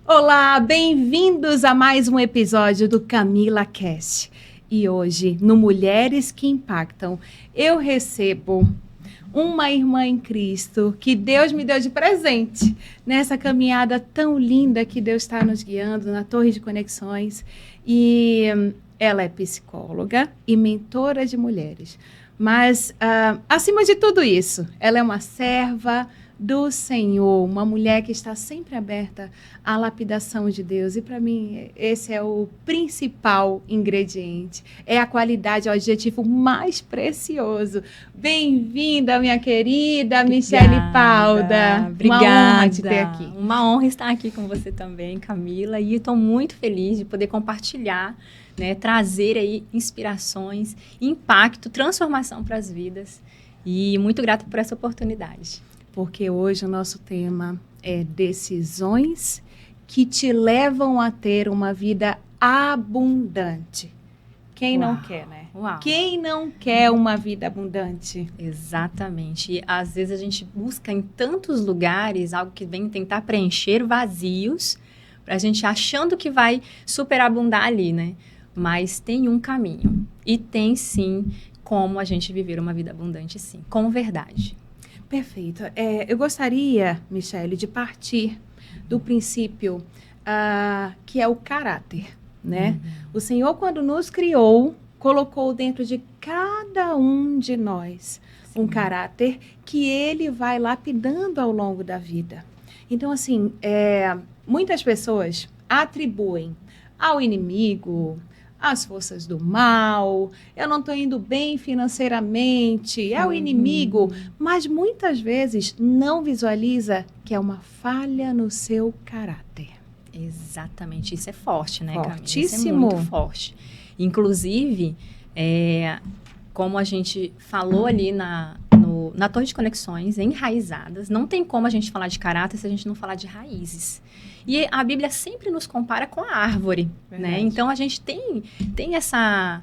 Olá, bem-vindos a mais um episódio do Camila Cast. E hoje, no Mulheres que Impactam, eu recebo uma irmã em Cristo que Deus me deu de presente nessa caminhada tão linda que Deus está nos guiando na Torre de Conexões. E ela é psicóloga e mentora de mulheres. Mas, acima de tudo isso, ela é uma serva do Senhor, uma mulher que está sempre aberta à lapidação de Deus. E para mim, esse é o principal ingrediente. É a qualidade, é o adjetivo mais precioso. Bem-vinda, minha querida Michele Palda. Obrigada. Uma honra te ter aqui. Uma honra estar aqui com você também, Camila. E estou muito feliz de poder compartilhar, né, trazer aí inspirações, impacto, transformação para as vidas. E muito grata por essa oportunidade. Porque hoje o nosso tema é decisões que te levam a ter uma vida abundante. Quem não quer, né? Uau. Quem não quer uma vida abundante? Exatamente. E às vezes a gente busca em tantos lugares algo que vem tentar preencher vazios, pra gente achando que vai superabundar ali, né? Mas tem um caminho. E tem sim como a gente viver uma vida abundante, sim, com verdade. Perfeito. Eu gostaria, Michele, de partir do princípio que é o caráter, né? Uhum. O Senhor, quando nos criou, colocou dentro de cada um de nós um caráter que Ele vai lapidando ao longo da vida. Então, assim, muitas pessoas atribuem ao inimigo, as forças do mal, eu não estou indo bem financeiramente, é o inimigo, mas muitas vezes não visualiza que é uma falha no seu caráter. Exatamente, isso é forte, né, Camila? Fortíssimo. Isso é muito forte. Inclusive, como a gente falou ali na Torre de Conexões, enraizadas, não tem como a gente falar de caráter se a gente não falar de raízes. E a Bíblia sempre nos compara com a árvore, né? Então, a gente tem essa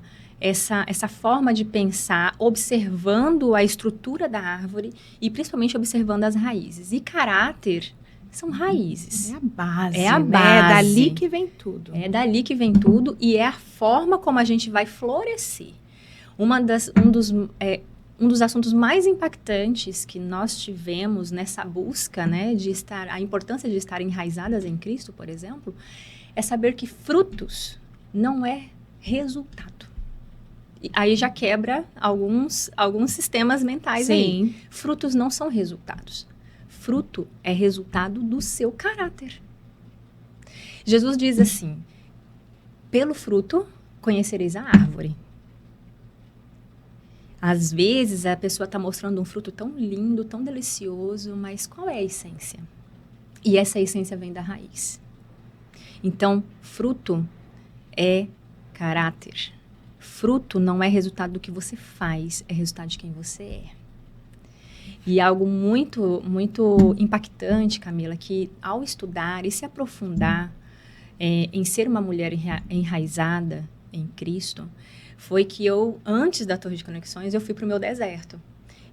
forma de pensar observando a estrutura da árvore e principalmente observando as raízes. E caráter são raízes. É a base, É a né? base. É dali que vem tudo. É dali que vem tudo e é a forma como a gente vai florescer. Um dos assuntos mais impactantes que nós tivemos nessa busca, né, a importância de estar enraizadas em Cristo, por exemplo, é saber que frutos não é resultado. E aí já quebra alguns sistemas mentais. Sim. Aí. Frutos não são resultados. Fruto é resultado do seu caráter. Jesus diz assim: pelo fruto conhecereis a árvore. Às vezes, a pessoa está mostrando um fruto tão lindo, tão delicioso, mas qual é a essência? E essa essência vem da raiz. Então, fruto é caráter. Fruto não é resultado do que você faz, é resultado de quem você é. E algo muito, muito impactante, Camila, que ao estudar e se aprofundar em ser uma mulher enraizada em Cristo, foi que antes da Torre de Conexões, eu fui para o meu deserto.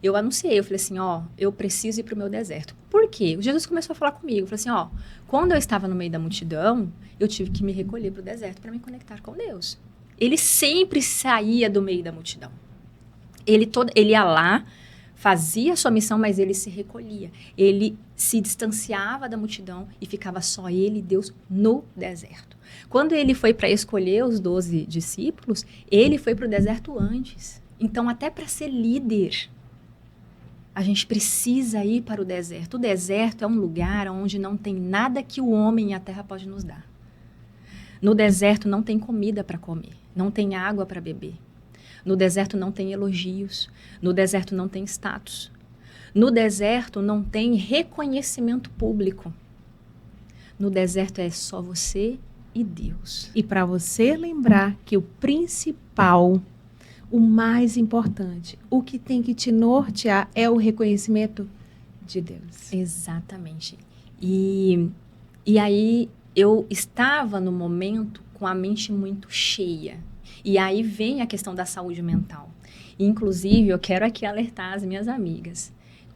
Eu anunciei, eu falei assim, eu preciso ir para o meu deserto. Por quê? O Jesus começou a falar comigo, falou assim, quando eu estava no meio da multidão, eu tive que me recolher para o deserto para me conectar com Deus. Ele sempre saía do meio da multidão. Ele ia lá, fazia a sua missão, mas ele se recolhia. Ele se distanciava da multidão e ficava só ele e Deus no deserto. Quando ele foi para escolher os 12 discípulos, ele foi para o deserto antes. Então, até para ser líder, a gente precisa ir para o deserto. O deserto é um lugar onde não tem nada que o homem e a terra pode nos dar. No deserto não tem comida para comer, não tem água para beber. No deserto não tem elogios, no deserto não tem status. No deserto não tem reconhecimento público. No deserto é só você e Deus. E para você lembrar que o principal, o mais importante, o que tem que te nortear é o reconhecimento de Deus. Exatamente. E aí eu estava no momento com a mente muito cheia. E aí vem a questão da saúde mental. Inclusive, eu quero aqui alertar as minhas amigas.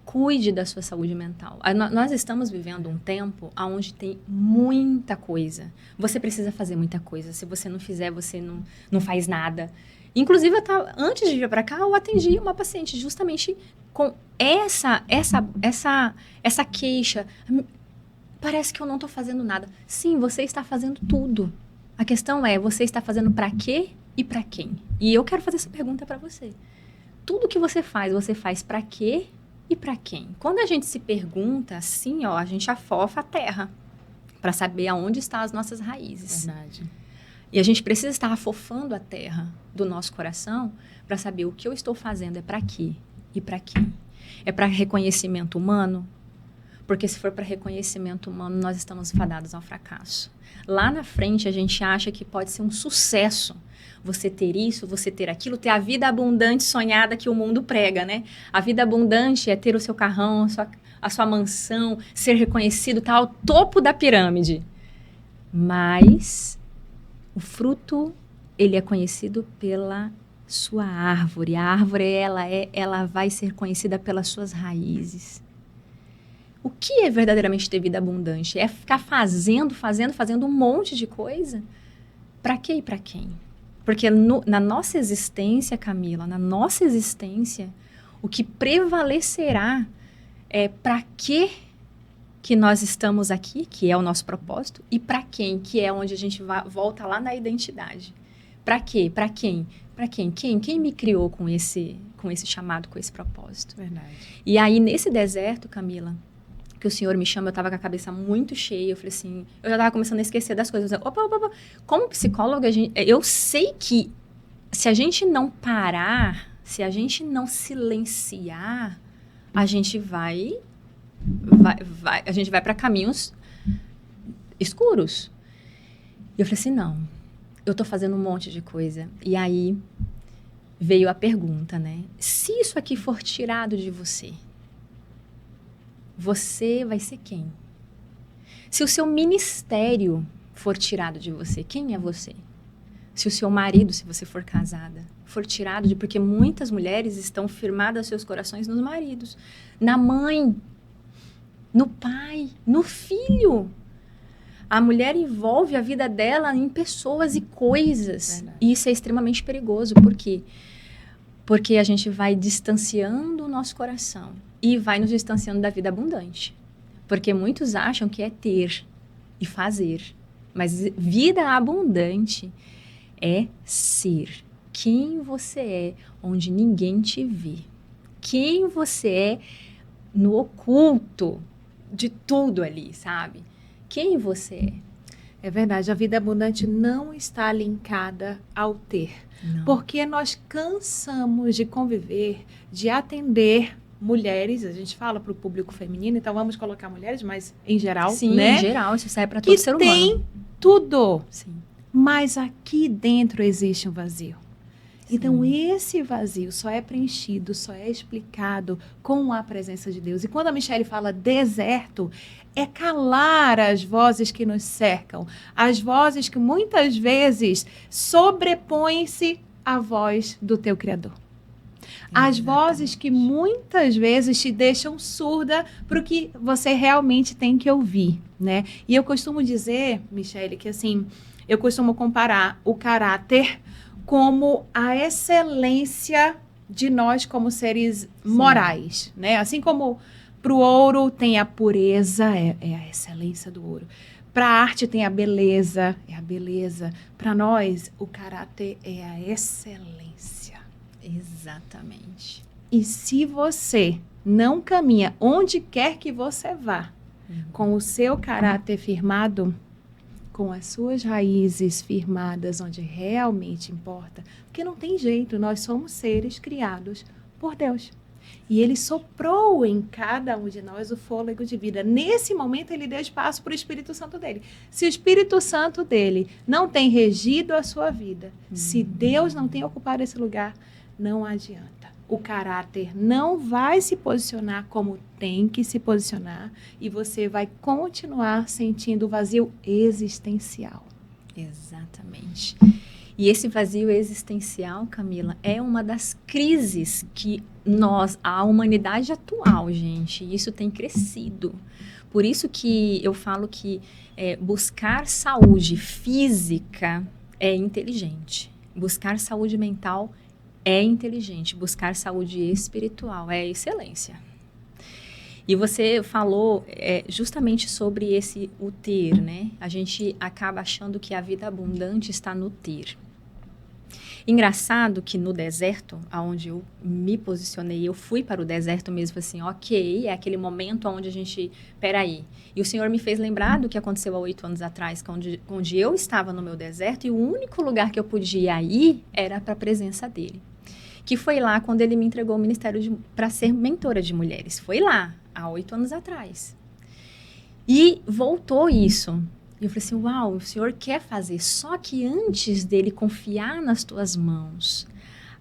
Cuide da sua saúde mental. Nós estamos vivendo um tempo onde tem muita coisa. Você precisa fazer muita coisa. Se você não fizer, você não faz nada. Inclusive, antes de vir para cá, eu atendi uma paciente justamente com essa queixa. Parece que eu não estou fazendo nada. Sim, você está fazendo tudo. A questão é, você está fazendo para quê e para quem? E eu quero fazer essa pergunta para você. Tudo que você faz para quê e para quem? Quando a gente se pergunta assim, ó, a gente afofa a terra para saber aonde estão as nossas raízes. Verdade. E a gente precisa estar afofando a terra do nosso coração para saber o que eu estou fazendo é para quê e para quem. É para reconhecimento humano? Porque se for para reconhecimento humano, nós estamos fadados ao fracasso. Lá na frente, a gente acha que pode ser um sucesso você ter isso, você ter aquilo, ter a vida abundante sonhada que o mundo prega, né? A vida abundante é ter o seu carrão, a sua mansão, ser reconhecido, tá ao topo da pirâmide. Mas o fruto, ele é conhecido pela sua árvore. A árvore, ela vai ser conhecida pelas suas raízes. O que é verdadeiramente ter vida abundante? É ficar fazendo um monte de coisa? Para quê e para quem? Porque na nossa existência, Camila, na nossa existência, o que prevalecerá é para que nós estamos aqui, que é o nosso propósito, e para quem, que é onde a gente volta lá na identidade. Para quê? Para quem? Para quem? Quem me criou com esse chamado, com esse propósito? Verdade. E aí, nesse deserto, Camila, que o Senhor me chama, eu estava com a cabeça muito cheia, eu falei assim, eu já estava começando a esquecer das coisas. Opa. Como psicóloga, eu sei que se a gente não parar, se a gente não silenciar, a gente vai para caminhos escuros. E eu falei assim, não, eu estou fazendo um monte de coisa. E aí veio a pergunta, né? Se isso aqui for tirado de você, você vai ser quem? Se o seu ministério for tirado de você, quem é você? Se o seu marido, se você for casada, for tirado de... Porque muitas mulheres estão firmadas seus corações nos maridos, na mãe, no pai, no filho. A mulher envolve a vida dela em pessoas e coisas. Verdade. E isso é extremamente perigoso. Por quê? Porque a gente vai distanciando o nosso coração e vai nos distanciando da vida abundante. Porque muitos acham que é ter e fazer. Mas vida abundante é ser. Quem você é onde ninguém te vê. Quem você é no oculto de tudo ali, sabe? Quem você é. É verdade, a vida abundante não está linkada ao ter. Não. Porque nós cansamos de conviver, de atender mulheres, a gente fala para o público feminino, então vamos colocar mulheres, mas em geral, Sim, né? em geral, isso serve para todo ser humano. Tem tudo, Sim. mas aqui dentro existe um vazio. Sim. Então, esse vazio só é preenchido, só é explicado com a presença de Deus. E quando a Michelle fala deserto, é calar as vozes que nos cercam, as vozes que muitas vezes sobrepõem-se à voz do teu Criador. As vozes que muitas vezes te deixam surda para o que você realmente tem que ouvir, né? E eu costumo dizer, Michelle, que assim, eu costumo comparar o caráter como a excelência de nós como seres morais, né? Assim como para o ouro tem a pureza, é a excelência do ouro. Para a arte tem a beleza, é a beleza. Para nós, o caráter é a excelência. Exatamente. E se você não caminha onde quer que você vá, com o seu caráter firmado, com as suas raízes firmadas onde realmente importa, porque não tem jeito, nós somos seres criados por Deus. E Ele soprou em cada um de nós o fôlego de vida. Nesse momento, Ele deu espaço para o Espírito Santo dele. Se o Espírito Santo dele não tem regido a sua vida, se Deus não tem ocupado esse lugar, não adianta. O caráter não vai se posicionar como tem que se posicionar e você vai continuar sentindo o vazio existencial. Exatamente. E esse vazio existencial, Camila, é uma das crises que a humanidade atual, gente, isso tem crescido. Por isso que eu falo que buscar saúde física é inteligente. Buscar saúde mental é inteligente. Buscar saúde espiritual é excelência. E você falou justamente sobre o ter, né? A gente acaba achando que a vida abundante está no ter. Engraçado que no deserto, onde eu me posicionei, eu fui para o deserto mesmo assim, ok, é aquele momento onde a gente, peraí. E o Senhor me fez lembrar do que aconteceu há 8 anos atrás, onde eu estava no meu deserto e o único lugar que eu podia ir era para a presença dele. Que foi lá quando ele me entregou o ministério para ser mentora de mulheres. Foi lá, há 8 anos atrás. E voltou isso. E eu falei assim, uau, o Senhor quer fazer. Só que antes dele confiar nas tuas mãos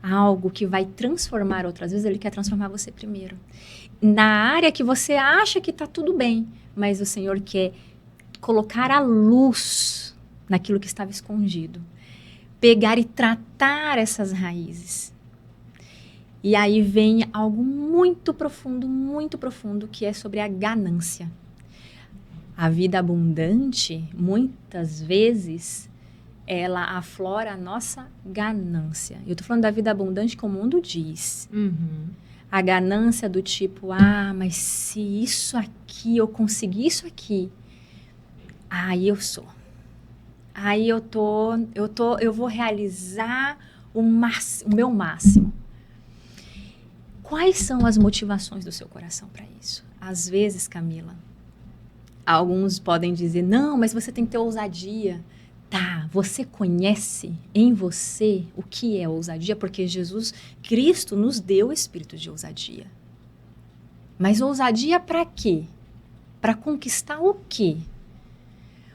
algo que vai transformar outras vezes, ele quer transformar você primeiro. Na área que você acha que está tudo bem, mas o Senhor quer colocar a luz naquilo que estava escondido. Pegar e tratar essas raízes. E aí vem algo muito profundo, que é sobre a ganância. A vida abundante, muitas vezes, ela aflora a nossa ganância. Eu estou falando da vida abundante como o mundo diz. Uhum. A ganância do tipo, mas se isso aqui, eu conseguir isso aqui, aí eu sou. Aí eu vou realizar o meu máximo. Quais são as motivações do seu coração para isso? Às vezes, Camila, alguns podem dizer, não, mas você tem que ter ousadia. Tá, você conhece em você o que é ousadia? Porque Cristo nos deu o espírito de ousadia. Mas ousadia para quê? Para conquistar o quê?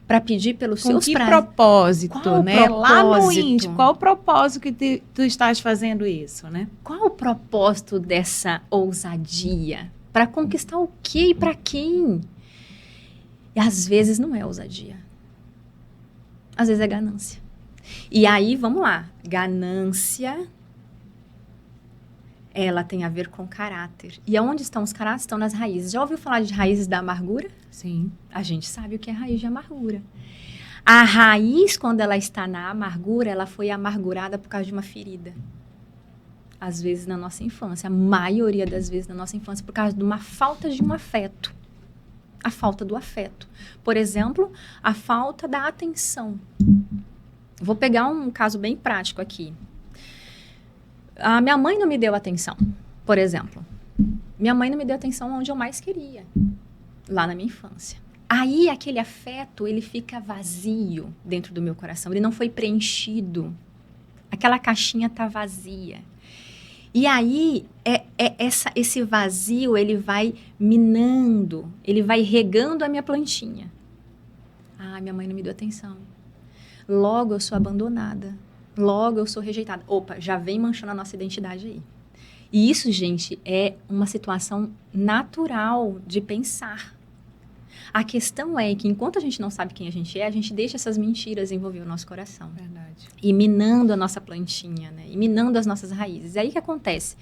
Para pedir pelos seus prazeres. Com que propósito, qual né? Propósito? Lá no íntimo, qual o propósito que tu estás fazendo isso, né? Qual o propósito dessa ousadia? Para conquistar o quê e para quem? E às vezes não é ousadia. Às vezes é ganância. E aí, vamos lá. Ganância, ela tem a ver com caráter. E aonde estão os caráteres? Estão nas raízes. Já ouviu falar de raízes da amargura? Sim. A gente sabe o que é raiz de amargura. A raiz, quando ela está na amargura, ela foi amargurada por causa de uma ferida. Às vezes na nossa infância. A maioria das vezes na nossa infância, por causa de uma falta de um afeto. A falta do afeto. Por exemplo, a falta da atenção. Vou pegar um caso bem prático aqui. A minha mãe não me deu atenção, por exemplo. Minha mãe não me deu atenção onde eu mais queria, lá na minha infância. Aí, aquele afeto, ele fica vazio dentro do meu coração. Ele não foi preenchido. Aquela caixinha está vazia. E aí, esse vazio, ele vai minando, ele vai regando a minha plantinha. Minha mãe não me deu atenção. Logo, eu sou abandonada. Logo, eu sou rejeitada. Opa, já vem manchando a nossa identidade aí. E isso, gente, é uma situação natural de pensar. A questão é que, enquanto a gente não sabe quem a gente deixa essas mentiras envolver o nosso coração. Verdade. E minando a nossa plantinha, né? E minando as nossas raízes. É aí que acontece.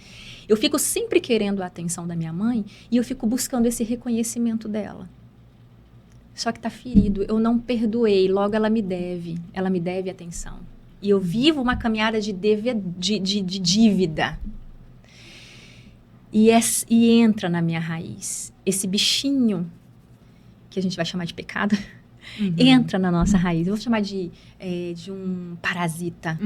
Eu fico sempre querendo a atenção da minha mãe e eu fico buscando esse reconhecimento dela. Só que tá ferido. Eu não perdoei, logo ela me deve. Ela me deve atenção. E eu vivo uma caminhada de dívida. E entra na minha raiz. Esse bichinho, que a gente vai chamar de pecado, entra na nossa raiz. Eu vou chamar de um parasita.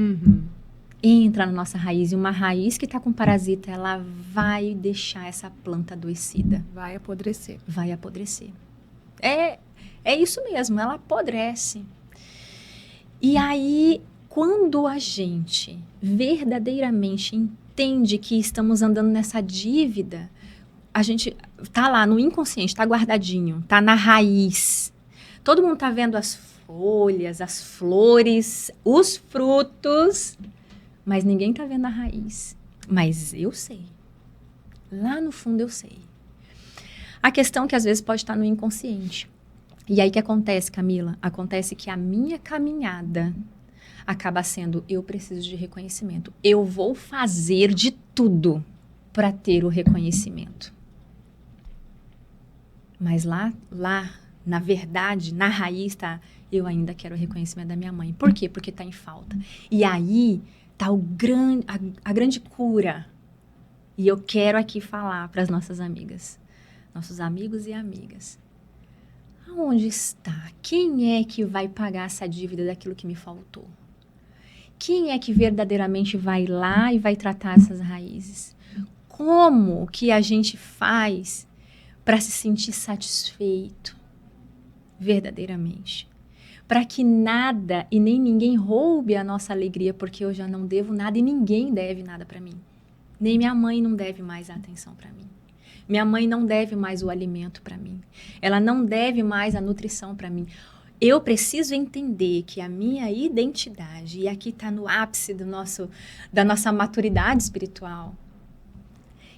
Entra na nossa raiz. E uma raiz que está com parasita, ela vai deixar essa planta adoecida. Vai apodrecer. Vai apodrecer. É isso mesmo, ela apodrece. E aí, quando a gente verdadeiramente entende que estamos andando nessa dívida, a gente tá lá no inconsciente, tá guardadinho, tá na raiz. Todo mundo tá vendo as folhas, as flores, os frutos, mas ninguém tá vendo a raiz. Mas eu sei. Lá no fundo eu sei. A questão é que às vezes pode estar no inconsciente. E aí o que acontece, Camila? Acontece que a minha caminhada, acaba sendo: eu preciso de reconhecimento. Eu vou fazer de tudo para ter o reconhecimento. Mas lá, na verdade, na raiz está: eu ainda quero o reconhecimento da minha mãe. Por quê? Porque está em falta. E aí está a grande cura. E eu quero aqui falar para as nossas amigas, nossos amigos e amigas. Aonde está? Quem é que vai pagar essa dívida daquilo que me faltou? Quem é que verdadeiramente vai lá e vai tratar essas raízes? Como que a gente faz para se sentir satisfeito verdadeiramente? Para que nada e nem ninguém roube a nossa alegria, porque eu já não devo nada e ninguém deve nada para mim. Nem minha mãe não deve mais a atenção para mim. Minha mãe não deve mais o alimento para mim. Ela não deve mais a nutrição para mim. Eu preciso entender que a minha identidade, e aqui está no ápice da nossa maturidade espiritual,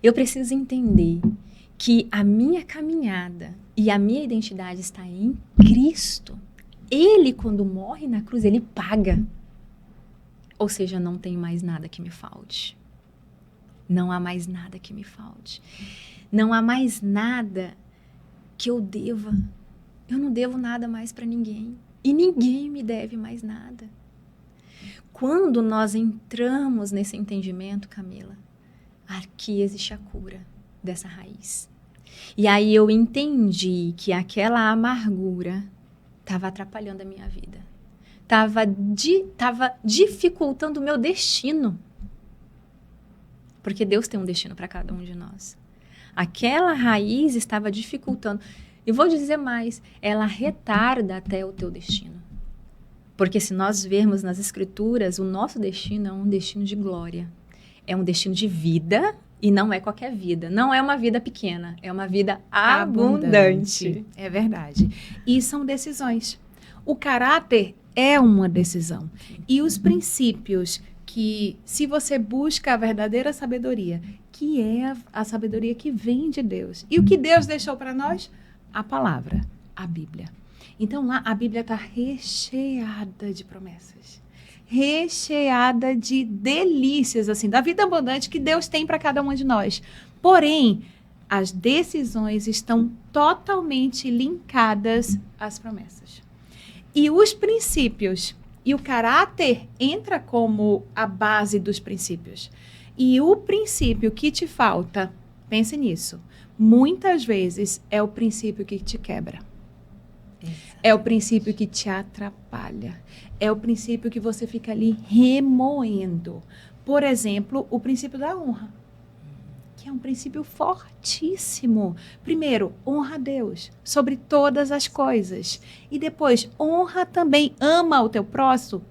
eu preciso entender que a minha caminhada e a minha identidade está em Cristo. Ele, quando morre na cruz, ele paga. Ou seja, não tem mais nada que me falte. Não há mais nada que me falte. Não há mais nada que eu deva. Eu não devo nada mais para ninguém. E ninguém me deve mais nada. Quando nós entramos nesse entendimento, Camila, aqui existe a cura dessa raiz. E aí eu entendi que aquela amargura estava atrapalhando a minha vida. Estava dificultando o meu destino. Porque Deus tem um destino para cada um de nós. Aquela raiz estava dificultando. E vou dizer mais, ela retarda até o teu destino. Porque se nós vermos nas Escrituras, o nosso destino é um destino de glória. É um destino de vida e não é qualquer vida. Não é uma vida pequena, é uma vida abundante. É verdade. E são decisões. O caráter é uma decisão. E os princípios que, se você busca a verdadeira sabedoria, que é a sabedoria que vem de Deus. E o que Deus deixou para nós? A palavra, a Bíblia. Então lá a Bíblia está recheada de promessas. Recheada de delícias, assim, da vida abundante que Deus tem para cada um de nós. Porém, as decisões estão totalmente linkadas às promessas. E os princípios e o caráter entra como a base dos princípios. E o princípio que te falta, pense nisso, muitas vezes é o princípio que te quebra. Exatamente. É o princípio que te atrapalha. É o princípio que você fica ali remoendo. Por exemplo, o princípio da honra, que é um princípio fortíssimo. Primeiro, honra a Deus sobre todas as coisas. E depois, honra também, ama o teu próximo,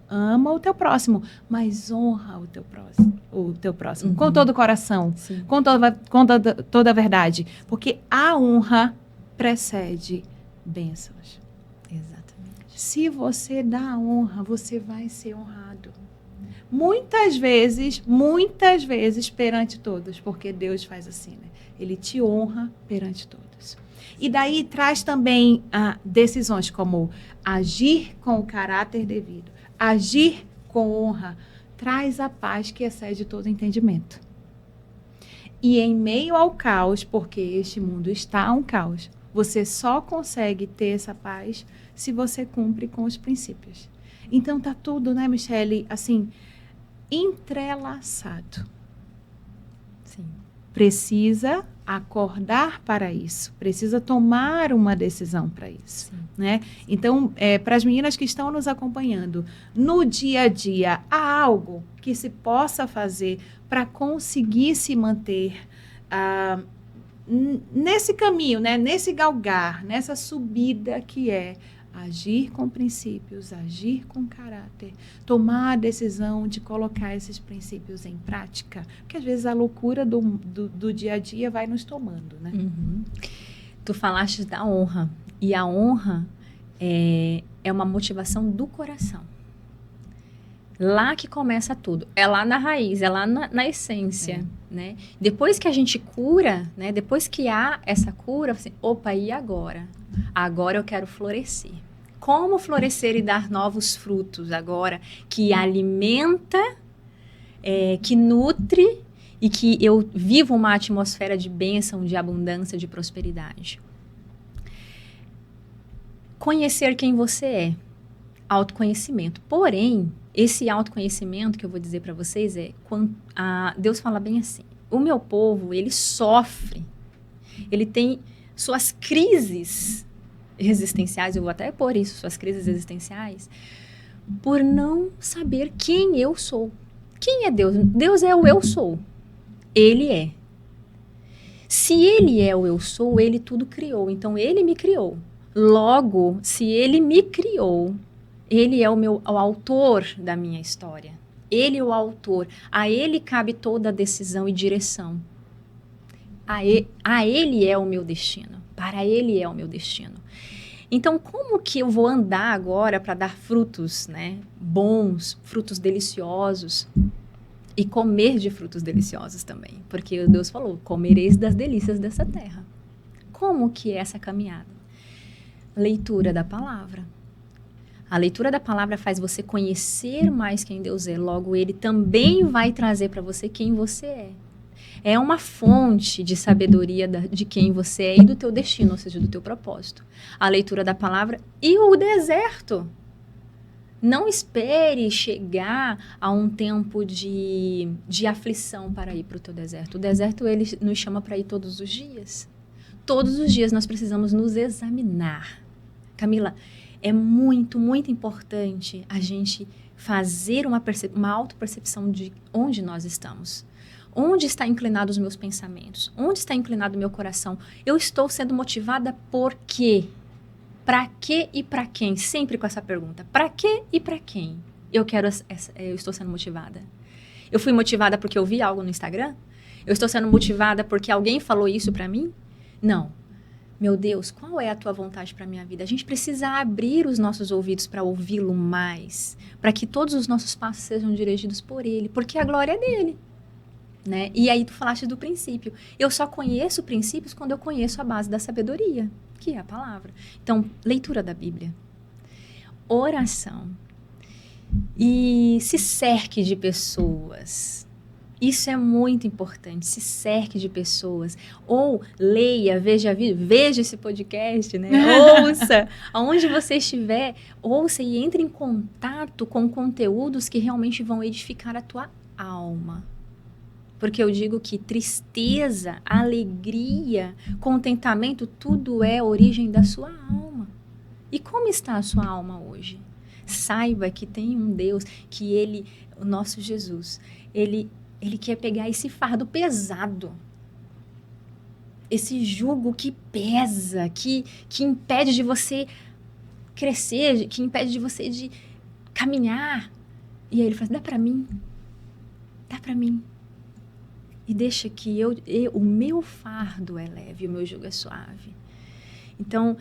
mas honra o teu próximo, Uhum. com todo o coração, Sim. com toda a verdade. Porque a honra precede bênçãos. Exatamente. Se você dá a honra, você vai ser honrado. Muitas vezes perante todos, porque Deus faz assim, né? Ele te honra perante todos. E daí traz também decisões como agir com o caráter devido, agir com honra, traz a paz que excede todo entendimento. E em meio ao caos, porque este mundo está um caos, você só consegue ter essa paz se você cumpre com os princípios. Então tá tudo, né, Michele, assim, entrelaçado. Sim. Precisa acordar para isso, precisa tomar uma decisão para isso, né? Então, para as meninas que estão nos acompanhando, no dia a dia, há algo que se possa fazer para conseguir se manter nesse caminho, né? Nesse galgar, nessa subida que é agir com princípios, agir com caráter, tomar a decisão de colocar esses princípios em prática, porque às vezes a loucura do dia a dia vai nos tomando, né? Uhum. Tu falaste da honra, e a honra é uma motivação do coração. Lá que começa tudo, é lá na raiz, é lá na essência, né? Depois que a gente cura, né? Depois que há essa cura, assim, opa, e agora? Agora eu quero florescer. como florescer e dar novos frutos agora, que alimenta, que nutre e que eu vivo uma atmosfera de bênção, de abundância, de prosperidade. Conhecer quem você é, autoconhecimento. Porém, esse autoconhecimento que eu vou dizer para vocês Deus fala bem assim, o meu povo, ele sofre, ele tem suas crises existenciais, eu vou até pôr isso, suas crises existenciais, por não saber quem eu sou. Quem é Deus? Deus é o eu sou. Ele é. Se ele é o eu sou, ele tudo criou. Então, ele me criou. Logo, se ele me criou, ele é o autor da minha história. Ele é o autor. A ele cabe toda a decisão e direção. A ele é o meu destino. Para ele é o meu destino. Então, como que eu vou andar agora para dar frutos, né, bons, frutos deliciosos e comer de frutos deliciosos também? Porque Deus falou, comereis das delícias dessa terra. Como que é essa caminhada? Leitura da palavra. A leitura da palavra faz você conhecer mais quem Deus é. Logo, ele também vai trazer para você quem você é. É uma fonte de sabedoria de quem você é e do teu destino, ou seja, do teu propósito. A leitura da palavra e o deserto. Não espere chegar a um tempo de aflição para ir para o teu deserto. O deserto, ele nos chama para ir todos os dias. Todos os dias nós precisamos nos examinar. Camila, é muito, muito importante a gente fazer uma autopercepção de onde nós estamos. Onde está inclinado os meus pensamentos? Onde está inclinado o meu coração? Eu estou sendo motivada por quê? Para quê e para quem? Sempre com essa pergunta. Para quê e para quem? Eu estou sendo motivada. Eu fui motivada porque eu vi algo no Instagram? Eu estou sendo motivada porque alguém falou isso para mim? Não. Meu Deus, qual é a tua vontade para a minha vida? A gente precisa abrir os nossos ouvidos para ouvi-lo mais, para que todos os nossos passos sejam dirigidos por ele, porque a glória é dele. Né? E aí tu falaste do princípio. Eu só conheço princípios quando eu conheço a base da sabedoria, que é a palavra. Então, leitura da Bíblia, oração e se cerque de pessoas. Isso é muito importante, se cerque de pessoas. Ou leia, veja esse podcast, né? Ouça, aonde você estiver, ouça e entre em contato com conteúdos que realmente vão edificar a tua alma. Porque eu digo que tristeza, alegria, contentamento, tudo é origem da sua alma. E como está a sua alma hoje? Saiba que tem um Deus, que Ele, o nosso Jesus, Ele quer pegar esse fardo pesado, esse jugo que pesa, que impede de você crescer, que impede de você de caminhar. E aí Ele fala, dá para mim. E deixa que o meu fardo é leve, o meu jugo é suave. Então,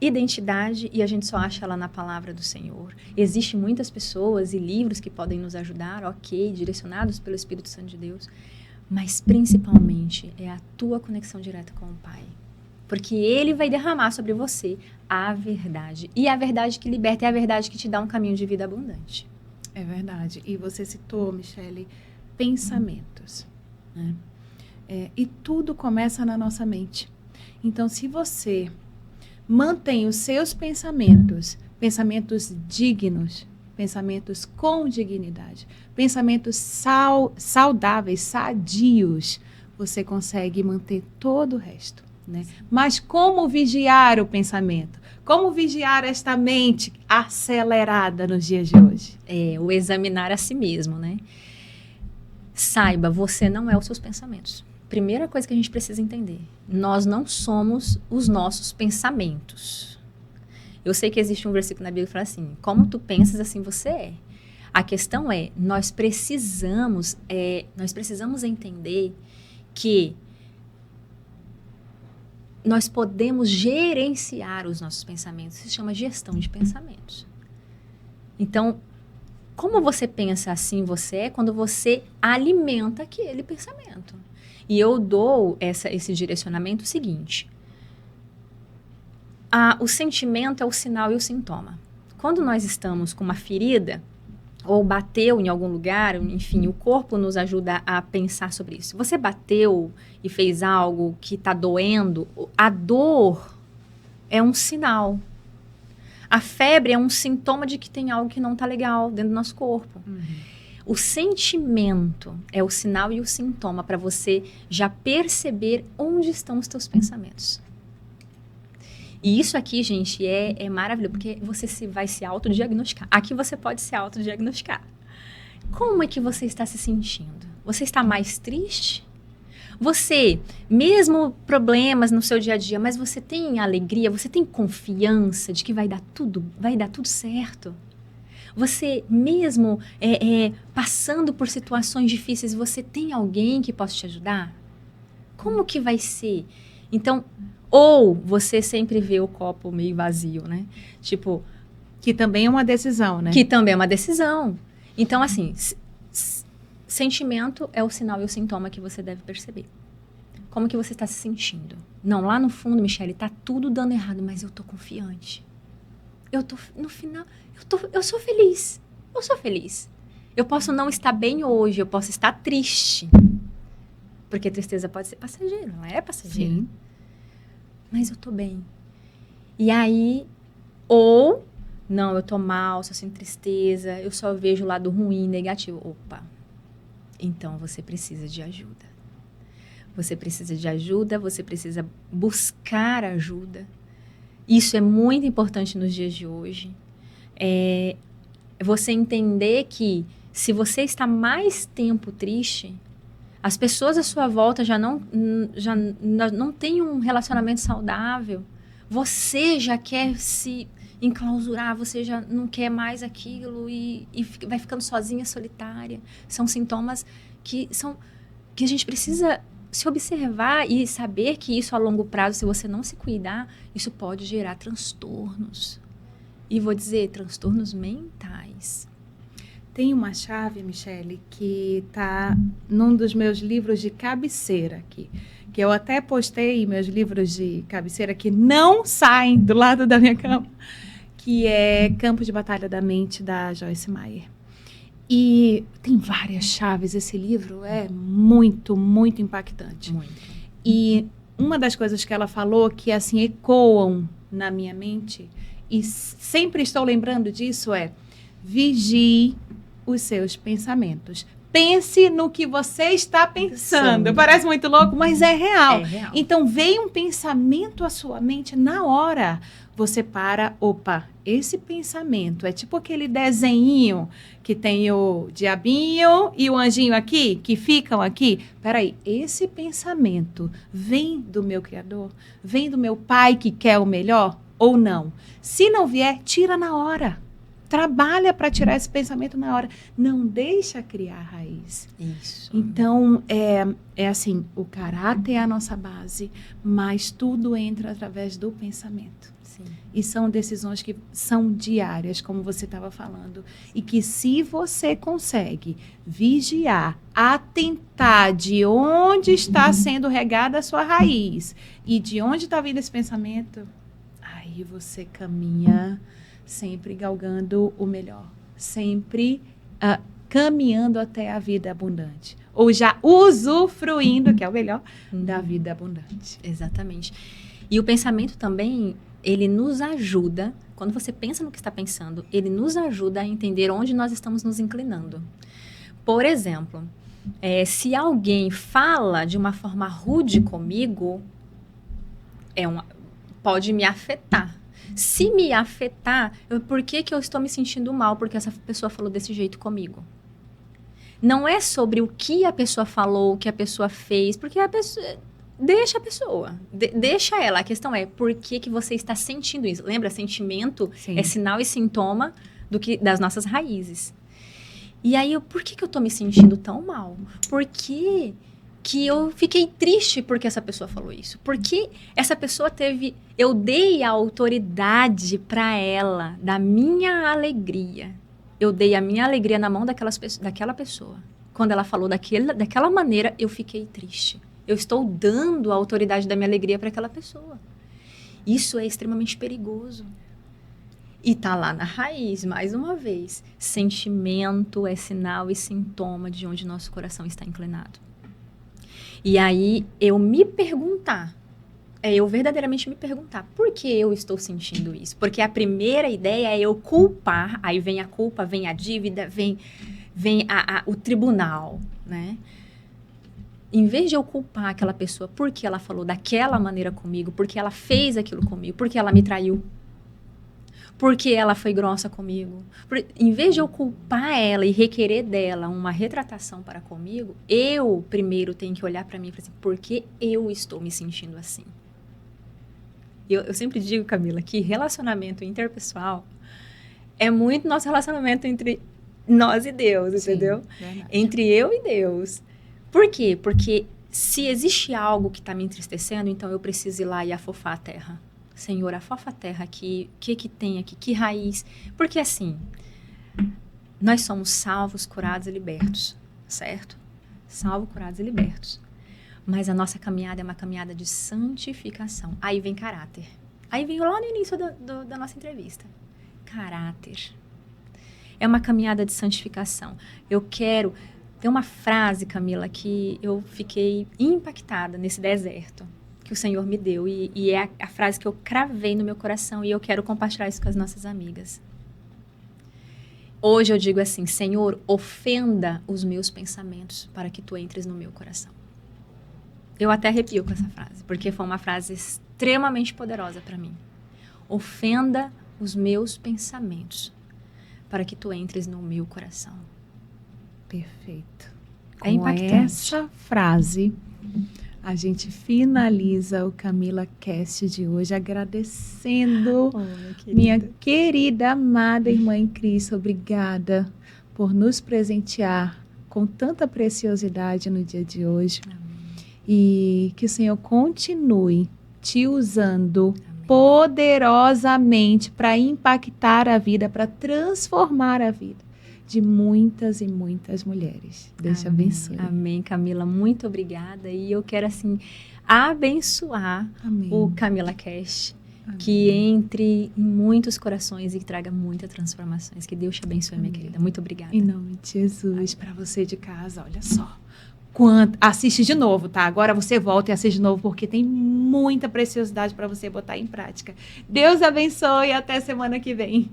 identidade, e a gente só acha ela na palavra do Senhor. Existem muitas pessoas e livros que podem nos ajudar, ok, direcionados pelo Espírito Santo de Deus, mas principalmente é a tua conexão direta com o Pai. Porque Ele vai derramar sobre você a verdade. E a verdade que liberta é a verdade que te dá um caminho de vida abundante. É verdade. E você citou, Michele, pensamentos. Né? E tudo começa na nossa mente. Então, se você mantém os seus pensamentos dignos, pensamentos com dignidade, pensamentos saudáveis, sadios, você consegue manter todo o resto. Né? Mas como vigiar o pensamento? Como vigiar esta mente acelerada nos dias de hoje? O examinar a si mesmo, né? Saiba, você não é os seus pensamentos. Primeira coisa que a gente precisa entender. Nós não somos os nossos pensamentos. Eu sei que existe um versículo na Bíblia que fala assim, como tu pensas, assim você é. A questão é, nós precisamos entender que nós podemos gerenciar os nossos pensamentos. Isso se chama gestão de pensamentos. Então, como você pensa assim você é quando você alimenta aquele pensamento. E eu dou esse direcionamento seguinte. O sentimento é o sinal e o sintoma. quando nós estamos com uma ferida, ou bateu em algum lugar, enfim, o corpo nos ajuda a pensar sobre isso. Você bateu e fez algo que está doendo, a dor é um sinal. A febre é um sintoma de que tem algo que não está legal dentro do nosso corpo. O sentimento é o sinal e o sintoma para você já perceber onde estão os teus pensamentos. E isso aqui, gente, é maravilhoso, porque você vai se autodiagnosticar. Aqui você pode se autodiagnosticar. Como é que você está se sentindo? Você está mais triste? Você, mesmo problemas no seu dia a dia, mas você tem alegria, você tem confiança de que vai dar tudo certo? Você, mesmo passando por situações difíceis, você tem alguém que possa te ajudar? Como que vai ser? Então, ou você sempre vê o copo meio vazio, né? Tipo... Que também é uma decisão, né? Que também é uma decisão. Então, assim, sentimento é o sinal e o sintoma que você deve perceber. Como que você está se sentindo? Não, lá no fundo, Michele, tá tudo dando errado, mas eu tô confiante. No final, eu sou feliz. Eu sou feliz. Eu posso não estar bem hoje, eu posso estar triste. Porque tristeza pode ser passageira, ela é passageira. Sim. Mas eu tô bem. E aí, ou, não, eu tô mal, só sinto tristeza, eu só vejo o lado ruim, negativo. Opa, então você precisa de ajuda. Você precisa de ajuda, você precisa buscar ajuda. Isso é muito importante nos dias de hoje. Você entender que se você está mais tempo triste, as pessoas à sua volta já não têm um relacionamento saudável. Você já quer se enclausurar, você já não quer mais aquilo e vai ficando sozinha, solitária. São sintomas que a gente precisa se observar e saber que isso a longo prazo, se você não se cuidar, isso pode gerar transtornos. E vou dizer, transtornos mentais. Tem uma chave, Michele, que está num dos meus livros de cabeceira aqui. Que eu até postei meus livros de cabeceira que não saem do lado da minha cama. Que é Campo de Batalha da Mente, da Joyce Meyer. E tem várias chaves. Esse livro é muito, muito impactante. Muito. E uma das coisas que ela falou que, assim, ecoam na minha mente, e sempre estou lembrando disso, vigie os seus pensamentos. Pense no que você está pensando. Parece muito louco, mas é real. É real. Então, veio um pensamento à sua mente na hora. Você para, opa, esse pensamento é tipo aquele desenho que tem o diabinho e o anjinho aqui, que ficam aqui. Peraí, esse pensamento vem do meu Criador? Vem do meu Pai que quer o melhor ou não? Se não vier, tira na hora. Trabalha para tirar esse pensamento na hora. Não deixa criar raiz. Isso. Então, é assim, o caráter é a nossa base, mas tudo entra através do pensamento. Sim. E são decisões que são diárias, como você estava falando. E que se você consegue vigiar, atentar de onde está sendo regada a sua raiz e de onde está vindo esse pensamento, aí você caminha sempre galgando o melhor, sempre caminhando até a vida abundante, ou já usufruindo, que é o melhor, da vida abundante. Exatamente. E o pensamento também, ele nos ajuda, quando você pensa no que está pensando, ele nos ajuda a entender onde nós estamos nos inclinando. Por exemplo, se alguém fala de uma forma rude comigo, pode me afetar. Se me afetar, por que eu estou me sentindo mal porque essa pessoa falou desse jeito comigo? Não é sobre o que a pessoa falou, o que a pessoa fez, porque a pessoa... Deixa a pessoa, deixa ela. A questão é, por que você está sentindo isso? Lembra, sentimento Sim. É sinal e sintoma das nossas raízes. E aí, por que eu estou me sentindo tão mal? Por que eu fiquei triste porque essa pessoa falou isso? Porque essa pessoa eu dei a autoridade para ela, da minha alegria. Eu dei a minha alegria na mão daquela pessoa. Quando ela falou daquela maneira, eu fiquei triste. Eu estou dando a autoridade da minha alegria para aquela pessoa. Isso é extremamente perigoso. E tá lá na raiz, mais uma vez. Sentimento é sinal e sintoma de onde nosso coração está inclinado. E aí, eu verdadeiramente me perguntar, por que eu estou sentindo isso? Porque a primeira ideia é eu culpar, aí vem a culpa, vem a dívida, vem o tribunal, né? Em vez de eu culpar aquela pessoa porque ela falou daquela maneira comigo, porque ela fez aquilo comigo, porque ela me traiu, porque ela foi grossa comigo. Em vez de eu culpar ela e requerer dela uma retratação para comigo, eu primeiro tenho que olhar para mim e falar assim, por que eu estou me sentindo assim? Eu sempre digo, Camila, que relacionamento interpessoal é muito nosso relacionamento entre nós e Deus, Sim, entendeu? Verdade. Entre eu e Deus. Por quê? Porque se existe algo que está me entristecendo, então eu preciso ir lá e afofar a terra. Senhor, afofa a terra aqui, o que tem aqui, que raiz? Porque assim, nós somos salvos, curados e libertos, certo? Salvos, curados e libertos. Mas a nossa caminhada é uma caminhada de santificação. Aí vem caráter. Aí vem lá no início da nossa entrevista. Caráter. É uma caminhada de santificação. Tem uma frase, Camila, que eu fiquei impactada nesse deserto que o Senhor me deu. E é a frase que eu cravei no meu coração e eu quero compartilhar isso com as nossas amigas. Hoje eu digo assim, Senhor, ofenda os meus pensamentos para que Tu entres no meu coração. Eu até arrepio com essa frase, porque foi uma frase extremamente poderosa para mim. Ofenda os meus pensamentos para que Tu entres no meu coração. Perfeito. É impactante. Com essa frase, a gente finaliza o Camila Cast de hoje agradecendo minha querida, amada irmã em Cristo. Obrigada por nos presentear com tanta preciosidade no dia de hoje. Amém. E que o Senhor continue te usando Amém. Poderosamente para impactar a vida, para transformar a vida de muitas e muitas mulheres. Deus te abençoe. Amém, Camila. Muito obrigada. E eu quero, assim, abençoar Amém. o Camila Cast, Amém. que entre em muitos corações e traga muitas transformações. Que Deus te abençoe, Amém. minha querida. Muito obrigada. Em nome de Jesus. Para você de casa, olha só. Assiste de novo, tá? Agora você volta e assiste de novo, porque tem muita preciosidade para você botar em prática. Deus abençoe e até semana que vem.